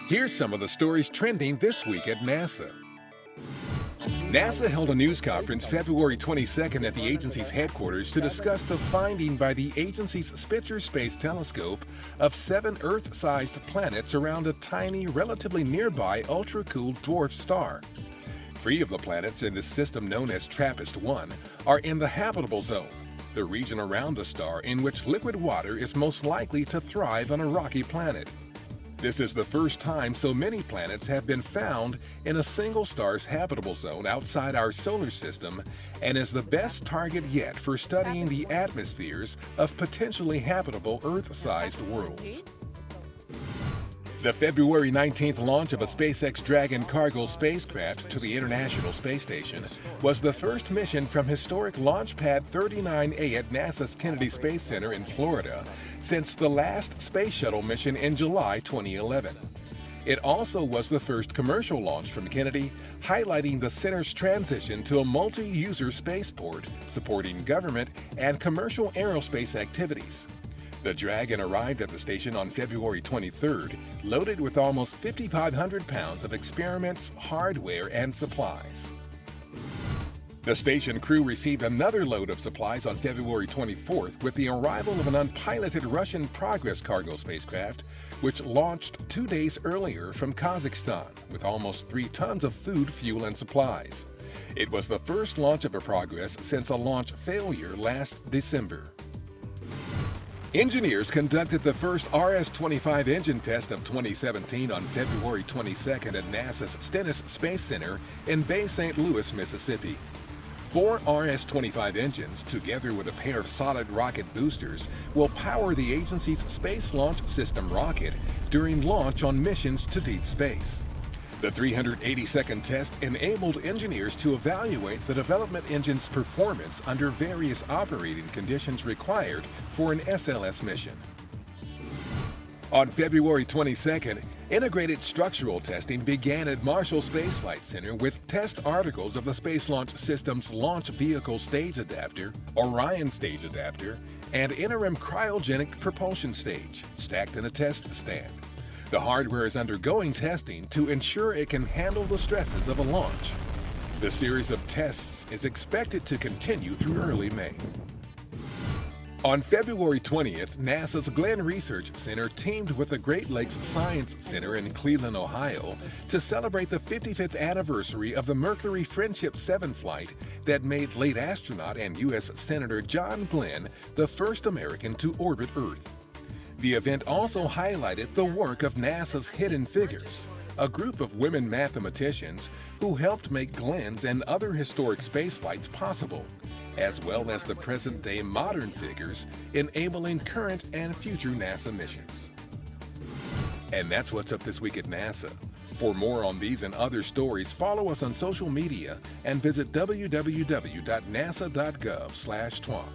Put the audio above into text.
Here's some of the stories trending this week at NASA. NASA held a news conference February 22nd at the agency's headquarters to discuss the finding by the agency's Spitzer Space Telescope of 7 Earth-sized planets around a tiny, relatively nearby ultra-cool dwarf star. 3 of the planets in this system, known as TRAPPIST-1, are in the habitable zone, the region around the star in which liquid water is most likely to thrive on a rocky planet. This is the first time so many planets have been found in a single star's habitable zone outside our solar system, and is the best target yet for studying the atmospheres of potentially habitable Earth-sized worlds. The February 19th launch of a SpaceX Dragon cargo spacecraft to the International Space Station was the first mission from historic Launch Pad 39A at NASA's Kennedy Space Center in Florida since the last Space Shuttle mission in July 2011. It also was the first commercial launch from Kennedy, highlighting the center's transition to a multi-user spaceport supporting government and commercial aerospace activities. The Dragon arrived at the station on February 23rd, loaded with almost 5,500 pounds of experiments, hardware, and supplies. The station crew received another load of supplies on February 24th with the arrival of an unpiloted Russian Progress cargo spacecraft, which launched 2 days earlier from Kazakhstan with almost 3 tons of food, fuel, and supplies. It was the first launch of a Progress since a launch failure last December. Engineers conducted the first RS-25 engine test of 2017 on February 22nd at NASA's Stennis Space Center in Bay St. Louis, Mississippi. 4 RS-25 engines, together with a pair of solid rocket boosters, will power the agency's Space Launch System rocket during launch on missions to deep space. The 380-second test enabled engineers to evaluate the development engine's performance under various operating conditions required for an SLS mission. On February 22nd, integrated structural testing began at Marshall Space Flight Center with test articles of the Space Launch System's Launch Vehicle Stage Adapter, Orion Stage Adapter, and Interim Cryogenic Propulsion Stage stacked in a test stand. The hardware is undergoing testing to ensure it can handle the stresses of a launch. The series of tests is expected to continue through early May. On February 20th, NASA's Glenn Research Center teamed with the Great Lakes Science Center in Cleveland, Ohio, to celebrate the 55th anniversary of the Mercury Friendship 7 flight that made late astronaut and U.S. Senator John Glenn the first American to orbit Earth. The event also highlighted the work of NASA's Hidden Figures, a group of women mathematicians who helped make Glenn's and other historic spaceflights possible, as well as the present-day modern figures enabling current and future NASA missions. And that's what's up this week at NASA. For more on these and other stories, follow us on social media and visit www.nasa.gov/twan.